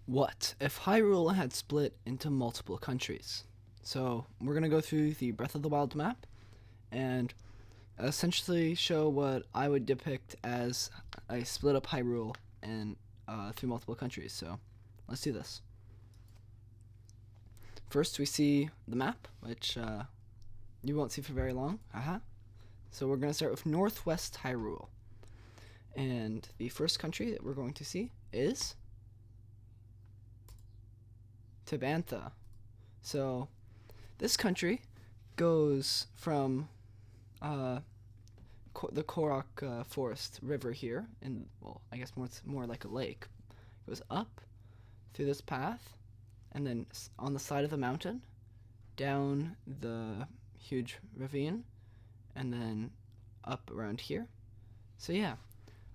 What if Hyrule had split into multiple countries? So we're going to go through the Breath of the Wild map and essentially show what I would depict as a split up Hyrule and through multiple countries. So let's do this. First, we see the map, which you won't see for very long. So we're going to start with Northwest Hyrule. And the first country that we're going to see is Tabantha. So this country goes from the Korok Forest River here, and well, I guess more like a lake. It goes up through this path, and then on the side of the mountain, down the huge ravine, and then up around here. So yeah,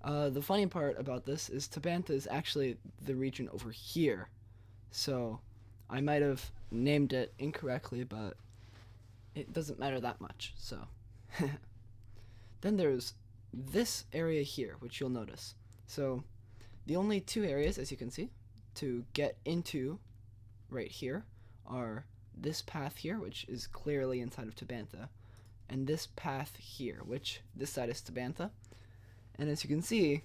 the funny part about this is Tabantha is actually the region over here. So I might have named it incorrectly, but it doesn't matter that much. So then there's this area here, which you'll notice. So the only two areas, as you can see, to get into right here are this path here, which is clearly inside of Tabantha, and this path here, which this side is Tabantha. And as you can see,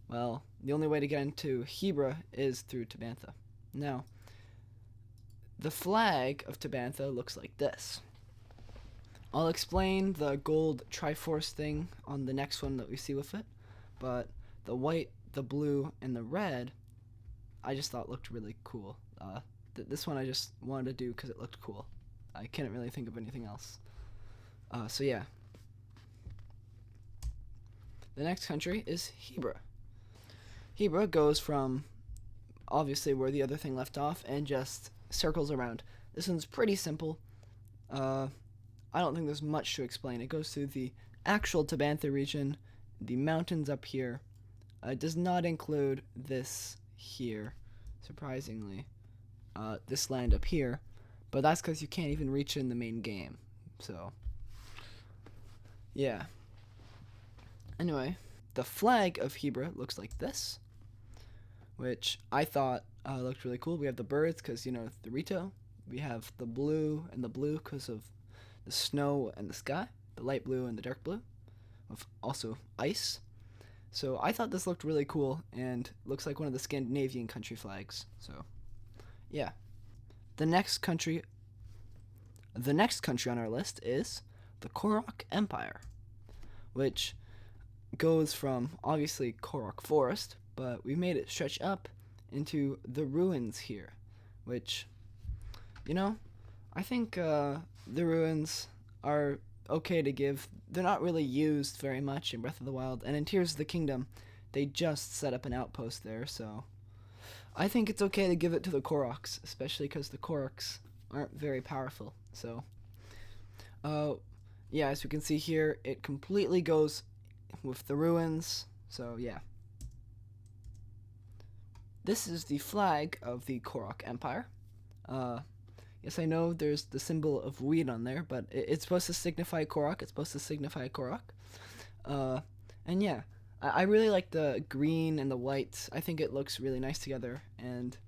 well, the only way to get into Hebra is through Tabantha. Now, the flag of Tabantha looks like this. I'll explain the gold Triforce thing on the next one that we see with it, but the white, the blue, and the red, I just thought looked really cool. This one I just wanted to do because it looked cool. I can't really think of anything else. So yeah. The next country is Hebra. Hebra goes from obviously where the other thing left off and just circles around. This one's pretty simple. I don't think there's much to explain. It goes through the actual Tabantha region, the mountains up here. It does not include this here, surprisingly. This land up here, but that's because you can't even reach in the main game. So, yeah. Anyway, the flag of Hebra looks like this, which I thought looked really cool. We have the birds because, you know, the Rito. We have the blue and the blue because of the snow and the sky, the light blue and the dark blue, with also ice. So I thought this looked really cool and looks like one of the Scandinavian country flags. So, yeah. The next country on our list is the Korok Empire, which goes from obviously Korok Forest, but we made it stretch up into the ruins here, which, you know, I think the ruins are okay to give. They're not really used very much in Breath of the Wild, and in Tears of the Kingdom, they just set up an outpost there, so I think it's okay to give it to the Koroks, especially because the Koroks aren't very powerful. So, yeah, as we can see here, it completely goes with the ruins, so yeah. This is the flag of the Korok Empire. Yes, I know there's the symbol of weed on there, but it's supposed to signify Korok. It's supposed to signify Korok. And yeah, I really like the green and the white. I think it looks really nice together, and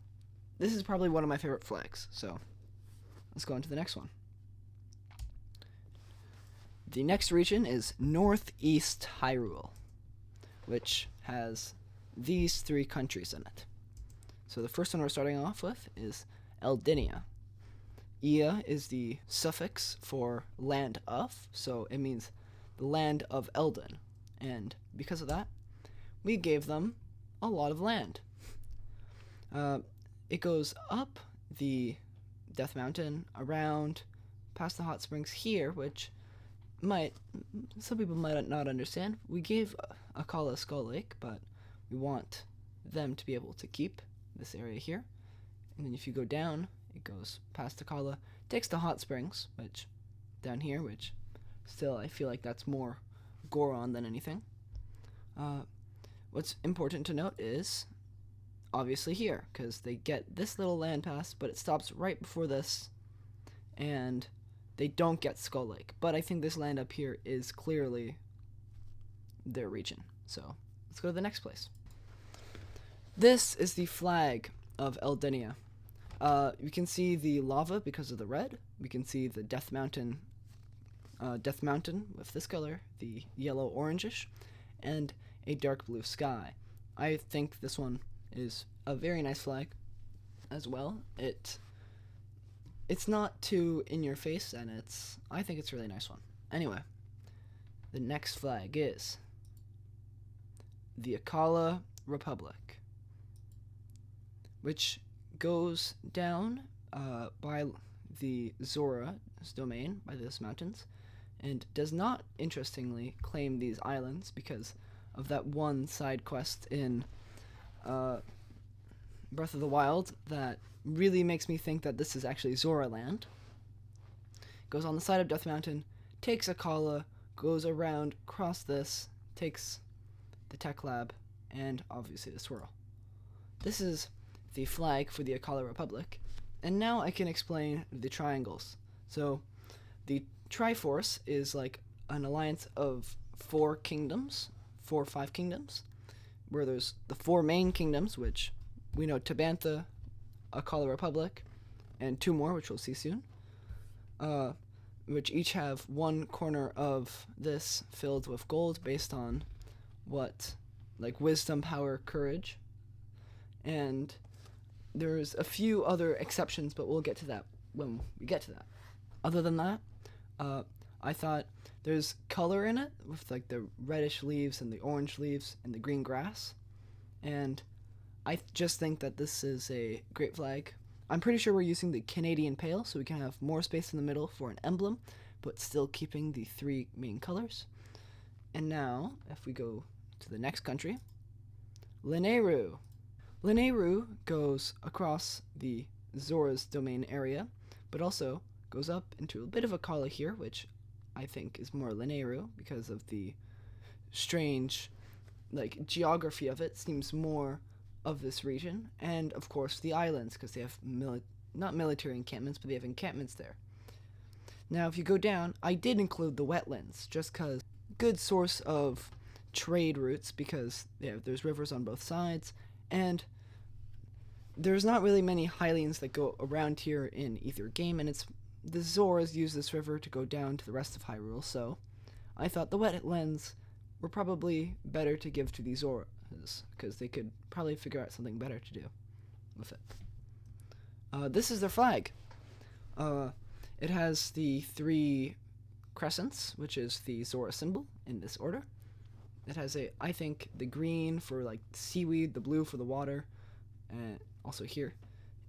this is probably one of my favorite flags. So let's go on to the next one. The next region is Northeast Hyrule, which has these three countries in it. So the first one we're starting off with is Eldinia. Ia is the suffix for land of, so it means the land of Eldin. And because of that, we gave them a lot of land. It goes up the Death Mountain, around, past the hot springs here, which some people might not understand. We gave Akala Skull Lake, but we want them to be able to keep this area here. And then if you go down, it goes past Akala, takes the hot springs, which down here, which still I feel like that's more Goron than anything. What's important to note is obviously here, because they get this little land pass, but it stops right before this, and they don't get Skull Lake. But I think this land up here is clearly their region. So let's go to the next place. This is the flag of Eldenia. You can see the lava because of the red. We can see the Death Mountain with this color, the yellow orangish, and a dark blue sky. I think this one is a very nice flag as well. It's not too in your face, and I think it's a really nice one. Anyway, the next flag is the Akala Republic, which goes down by the Zora's domain, by those mountains, and does not, interestingly, claim these islands because of that one side quest in Breath of the Wild that really makes me think that this is actually Zora land. Goes on the side of Death Mountain, takes Akala, goes around, across this, takes the tech lab, and obviously the swirl. This is the flag for the Akala Republic, and now I can explain the triangles. So, the Triforce is like an alliance of 4 or 5 kingdoms, where there's the 4 main kingdoms, which we know Tabantha, Akala Republic, and 2 more, which we'll see soon, which each have one corner of this filled with gold based on what, like wisdom, power, courage, and there's a few other exceptions, but we'll get to that when we get to that. Other than that, I thought there's color in it with like the reddish leaves and the orange leaves and the green grass, and I just think that this is a great flag. I'm pretty sure we're using the Canadian Pale, so we can have more space in the middle for an emblem, but still keeping the 3 main colors. And now, if we go to the next country, Lanayru. Lanayru goes across the Zora's domain area, but also goes up into a bit of Akala here, which I think is more Lanayru because of the strange, like, geography of it. Seems more of this region, and of course the islands, because they have not military encampments, but they have encampments there. Now, if you go down, I did include the wetlands, just because good source of trade routes, because there's rivers on both sides, and there's not really many Hylians that go around here in either game, and the Zoras use this river to go down to the rest of Hyrule, so I thought the wetlands were probably better to give to the Zoras, because they could probably figure out something better to do with it. This is their flag. It has the 3 crescents, which is the Zora symbol in this order. It has I think the green for like seaweed, the blue for the water, and also here,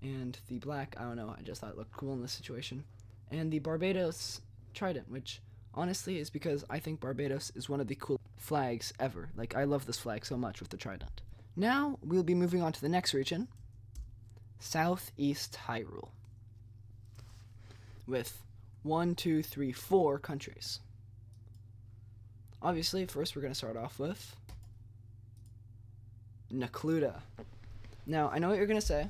and the black, I don't know, I just thought it looked cool in this situation. And the Barbados trident, which honestly is because I think Barbados is one of the coolest flags ever. Like, I love this flag so much with the trident. Now, we'll be moving on to the next region, Southeast Hyrule, with 4 countries. Obviously, first we're going to start off with Necluda. Now, I know what you're going to say.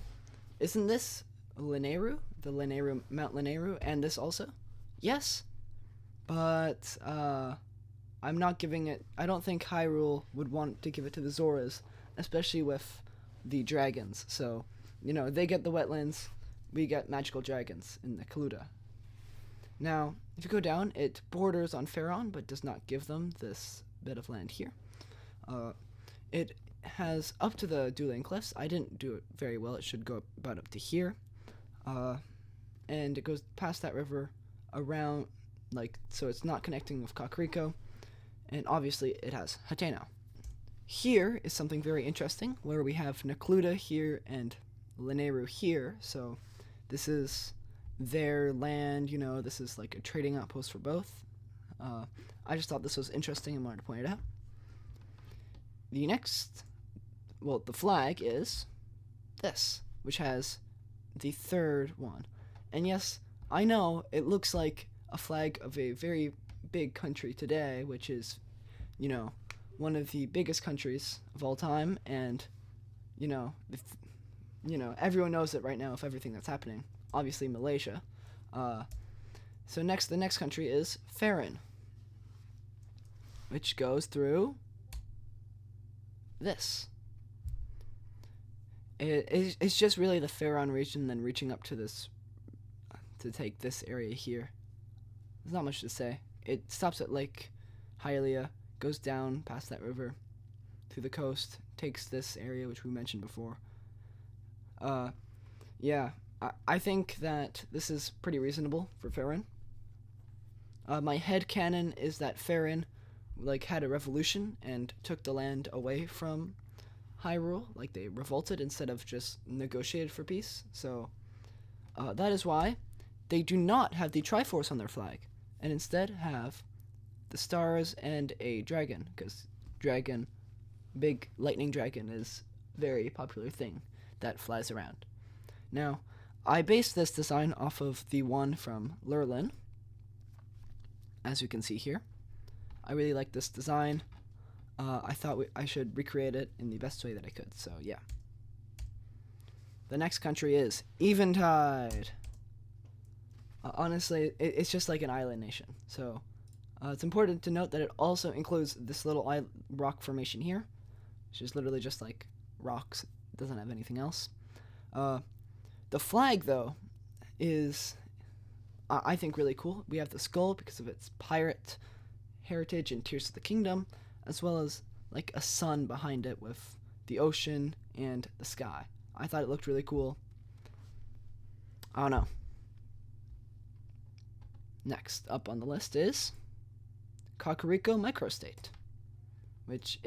Isn't this Lanayru? The Mount Lanayru, and this also? Yes, but I'm not giving it. I don't think Hyrule would want to give it to the Zoras, especially with the dragons. So, they get the wetlands, we get magical dragons in Necluda. Now, if you go down, it borders on Faron, but does not give them this bit of land here. It has up to the Dueling Cliffs. I didn't do it very well. It should go about up to here. And it goes past that river around, so it's not connecting with Kakariko. And obviously it has Hateno. Here is something very interesting, where we have Necluda here and Lanayru here. So this is their land, this is like a trading outpost for both. I just thought this was interesting and wanted to point it out. The flag is this, which has the 3rd one. And yes, I know it looks like a flag of a very big country today, which is, one of the biggest countries of all time, and, everyone knows it right now with everything that's happening. Obviously, Malaysia. So the next country is Faron, which goes through this. It's just really the Faron region, then reaching up to this to take this area here. There's not much to say. It stops at Lake Hylia, goes down past that river through the coast, takes this area which we mentioned before. Yeah, I think that this is pretty reasonable for Faron. My headcanon is that Faron had a revolution and took the land away from Hyrule, they revolted instead of just negotiated for peace. So that is why they do not have the Triforce on their flag, and instead have the stars and a dragon, because big lightning dragon is a very popular thing that flies around. Now, I based this design off of the one from Lurlin, as you can see here. I really like this design. I thought I should recreate it in the best way that I could, so yeah. The next country is Eventide. Honestly, it's just like an island nation, so it's important to note that it also includes this little rock formation here, which is literally just like rocks. It doesn't have anything else. The flag, though, is, I think, really cool. We have the skull because of its pirate heritage and Tears of the Kingdom, as well as a sun behind it with the ocean and the sky. I thought it looked really cool. I don't know. Next up on the list is Kakariko Microstate, which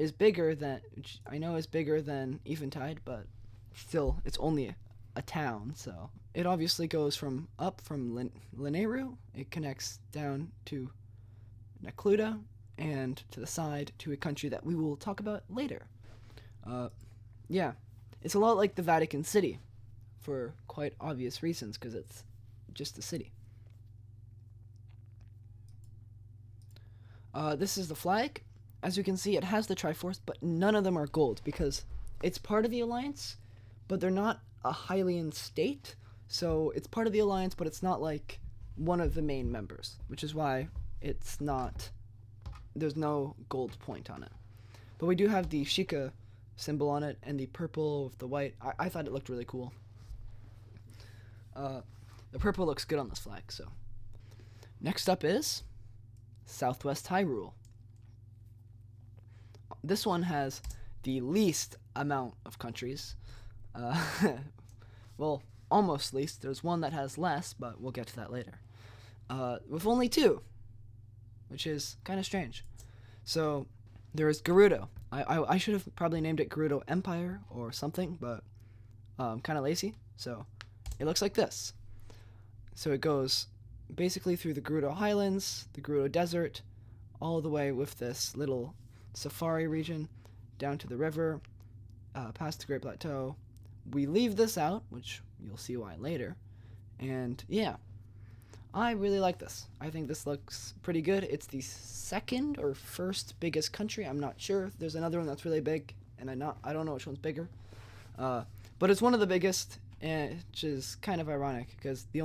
I know is bigger than Eventide, but still, it's only a town, so it obviously goes up from Lineru. It connects down to Necluda, and to the side to a country that we will talk about later. Yeah, it's a lot like the Vatican City, for quite obvious reasons, because it's just a city. This is the flag. As you can see, it has the Triforce, but none of them are gold, because it's part of the Alliance, but they're not a Hylian state, so it's part of the Alliance, but it's not one of the main members, which is why there's no gold point on it. But we do have the Sheikah symbol on it, and the purple with the white. I thought it looked really cool. The purple looks good on this flag, so. Next up is Southwest Hyrule. This one has the least amount of countries. Well, almost least. There's one that has less, but we'll get to that later. With only 2, which is kind of strange. So, there is Gerudo. I should have probably named it Gerudo Empire or something, but I'm kind of lazy. So, it looks like this. So it goes basically through the Gerudo Highlands, the Gerudo Desert, all the way with this little safari region, down to the river, past the Great Plateau. We leave this out, which you'll see why later. And yeah, I really like this. I think this looks pretty good. It's the second or first biggest country. I'm not sure. There's another one that's really big, and I don't know which one's bigger. But it's one of the biggest, which is kind of ironic because the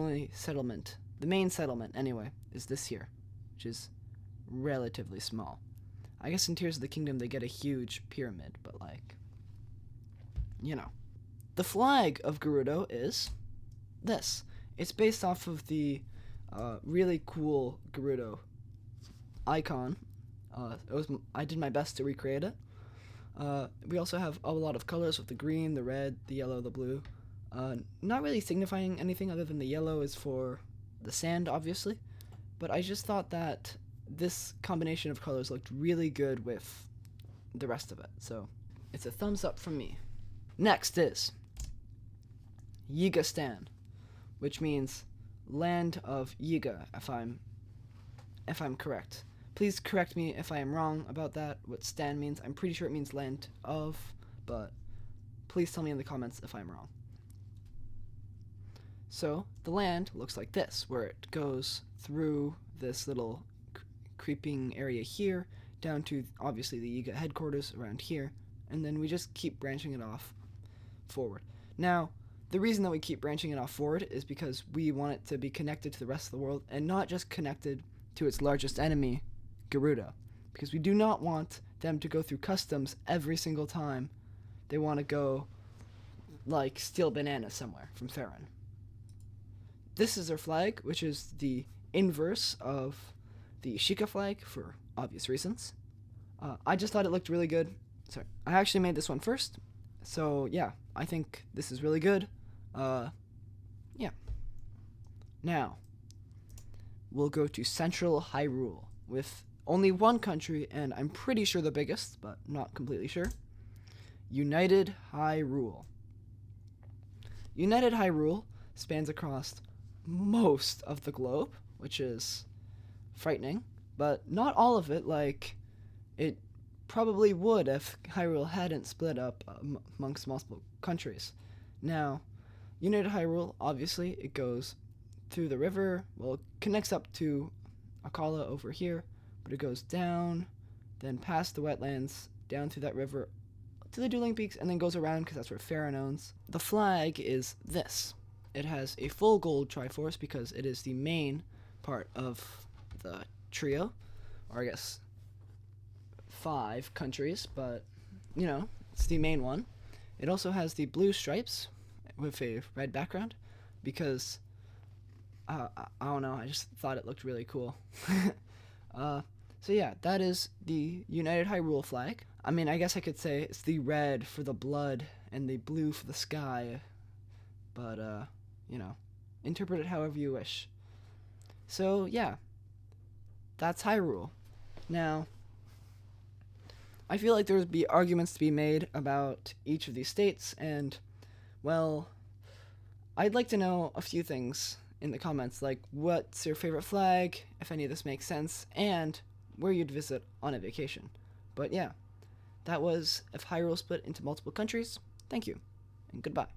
main settlement anyway, is this here, which is relatively small. I guess in Tears of the Kingdom they get a huge pyramid, but The flag of Gerudo is this. It's based off of the really cool Gerudo icon. I did my best to recreate it. We also have a lot of colors with the green, the red, the yellow, the blue. Not really signifying anything other than the yellow is for the sand, obviously. But I just thought that this combination of colors looked really good with the rest of it. So it's a thumbs up from me. Next is Yigastan, which means land of Yiga, if I'm correct. Please correct me if I am wrong about that, what Stan means. I'm pretty sure it means land of, but please tell me in the comments if I'm wrong. So, the land looks like this, where it goes through this little creeping area here, down to, obviously, the Yiga headquarters around here, and then we just keep branching it off forward. Now, the reason that we keep branching it off forward is because we want it to be connected to the rest of the world, and not just connected to its largest enemy, Gerudo, because we do not want them to go through customs every single time they want to go like steal bananas somewhere from Faron. This is their flag, which is the inverse of the Sheikah flag for obvious reasons. I just thought it looked really good. Sorry, I actually made this one first. So yeah, I think this is really good. Yeah. Now, we'll go to Central Hyrule with only one country, and I'm pretty sure the biggest, but not completely sure. United Hyrule. United Hyrule spans across most of the globe, which is frightening, but not all of it, like it probably would if Hyrule hadn't split up amongst multiple countries. Now, United Hyrule, obviously, it goes through the river, well, it connects up to Akala over here, but it goes down, then past the wetlands, down through that river, to the Dueling Peaks, and then goes around because that's where Faron owns. The flag is this. It has a full gold Triforce because it is the main part of the trio, or I guess 5 countries, but you know, it's the main one. It also has the blue stripes with a red background because I don't know, I just thought it looked really cool. So yeah, that is the United Hyrule flag. I mean, I guess I could say it's the red for the blood and the blue for the sky, but you know, interpret it however you wish. So yeah, that's Hyrule. Now, I feel like there would be arguments to be made about each of these states, and well, I'd like to know a few things in the comments, like what's your favorite flag, if any of this makes sense, and where you'd visit on a vacation. But yeah, that was If Hyrule Split into Multiple Countries. Thank you, and goodbye.